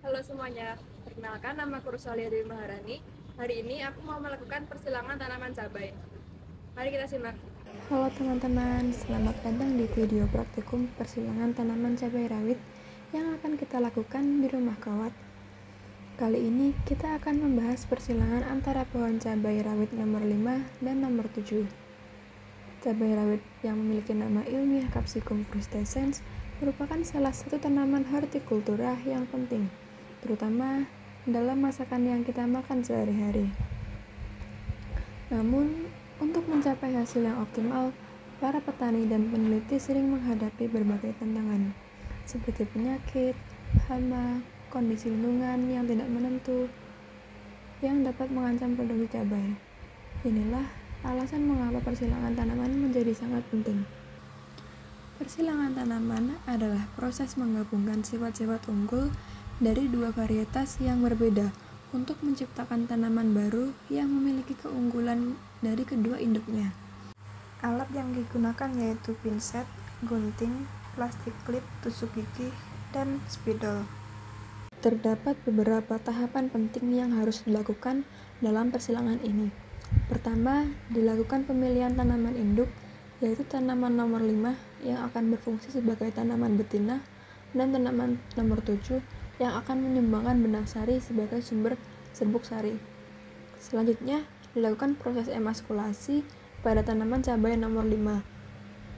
Halo semuanya, perkenalkan nama aku Rosalia Dewi Maharani. Hari ini aku mau melakukan persilangan tanaman cabai. Mari kita simak. Halo teman-teman, selamat datang di video praktikum persilangan tanaman cabai rawit yang akan kita lakukan di rumah kawat. Kali ini kita akan membahas persilangan antara pohon cabai rawit nomor 5 dan nomor 7. Cabai rawit yang memiliki nama ilmiah Capsicum frustescens merupakan salah satu tanaman hortikultura yang penting, terutama dalam masakan yang kita makan sehari-hari. Namun, untuk mencapai hasil yang optimal, para petani dan peneliti sering menghadapi berbagai tantangan, seperti penyakit, hama, kondisi lingkungan yang tidak menentu, yang dapat mengancam produksi cabai. Inilah alasan mengapa persilangan tanaman menjadi sangat penting. Persilangan tanaman adalah proses menggabungkan sifat-sifat unggul dari dua varietas yang berbeda untuk menciptakan tanaman baru yang memiliki keunggulan dari kedua induknya. Alat yang digunakan yaitu pinset, gunting, plastik klip, tusuk gigi, dan spidol. Terdapat beberapa tahapan penting yang harus dilakukan dalam persilangan ini. Pertama, dilakukan pemilihan tanaman induk, yaitu tanaman nomor 5 yang akan berfungsi sebagai tanaman betina dan tanaman nomor 7 yang akan menyumbangkan benang sari sebagai sumber serbuk sari. Selanjutnya, dilakukan proses emaskulasi pada tanaman cabai nomor 5.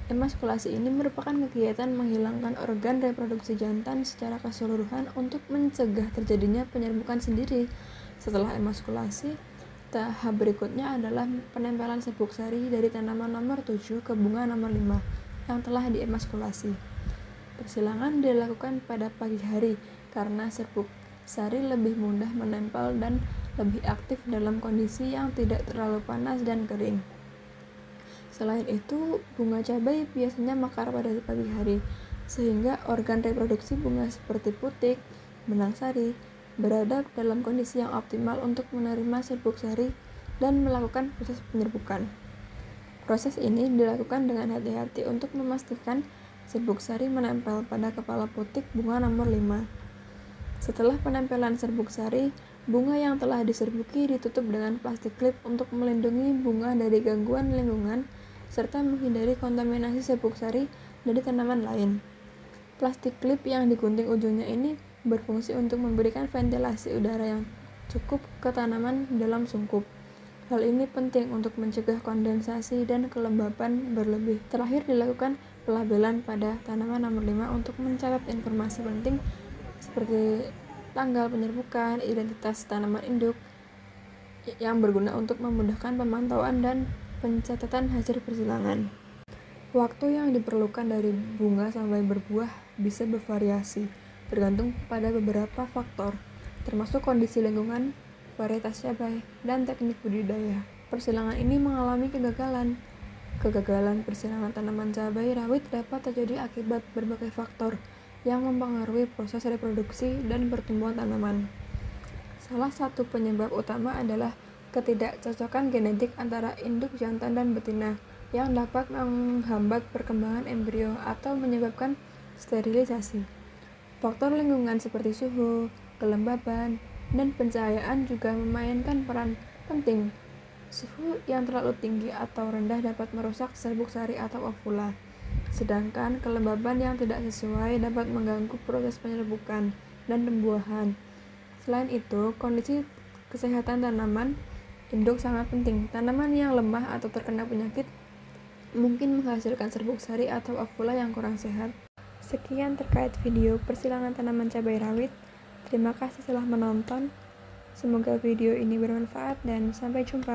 Emaskulasi ini merupakan kegiatan menghilangkan organ reproduksi jantan secara keseluruhan untuk mencegah terjadinya penyerbukan sendiri. Setelah emaskulasi, tahap berikutnya adalah penempelan serbuk sari dari tanaman nomor 7 ke bunga nomor 5 yang telah diemaskulasi. Persilangan dilakukan pada pagi hari karena serbuk sari lebih mudah menempel dan lebih aktif dalam kondisi yang tidak terlalu panas dan kering. Selain itu, bunga cabai biasanya mekar pada pagi hari, sehingga organ reproduksi bunga seperti putik, benang sari, berada dalam kondisi yang optimal untuk menerima serbuk sari dan melakukan proses penyerbukan. Proses ini dilakukan dengan hati-hati untuk memastikan serbuk sari menempel pada kepala putik bunga nomor 5. Setelah penempelan serbuk sari, bunga yang telah diserbuki ditutup dengan plastik klip untuk melindungi bunga dari gangguan lingkungan serta menghindari kontaminasi serbuk sari dari tanaman lain. Plastik klip yang digunting ujungnya ini berfungsi untuk memberikan ventilasi udara yang cukup ke tanaman dalam sungkup. Hal ini penting untuk mencegah kondensasi dan kelembapan berlebih. Terakhir dilakukan pelabelan pada tanaman nomor 5 untuk mencatat informasi penting seperti tanggal penyerbukan, identitas tanaman induk yang berguna untuk memudahkan pemantauan dan pencatatan hasil persilangan. Waktu yang diperlukan dari bunga sampai berbuah bisa bervariasi, tergantung pada beberapa faktor, termasuk kondisi lingkungan, varietas cabai, dan teknik budidaya. Persilangan ini mengalami kegagalan. Kegagalan persilangan tanaman cabai rawit dapat terjadi akibat berbagai faktor yang mempengaruhi proses reproduksi dan pertumbuhan tanaman. Salah satu penyebab utama adalah ketidakcocokan genetik antara induk jantan dan betina yang dapat menghambat perkembangan embrio atau menyebabkan sterilisasi. Faktor lingkungan seperti suhu, kelembaban, dan pencahayaan juga memainkan peran penting. Suhu yang terlalu tinggi atau rendah dapat merusak serbuk sari atau ovula, sedangkan kelembaban yang tidak sesuai dapat mengganggu proses penyerbukan dan pembuahan. Selain itu, kondisi kesehatan tanaman induk sangat penting. Tanaman yang lemah atau terkena penyakit mungkin menghasilkan serbuk sari atau ovula yang kurang sehat. Sekian terkait video persilangan tanaman cabai rawit. Terima kasih telah menonton. Semoga video ini bermanfaat dan sampai jumpa.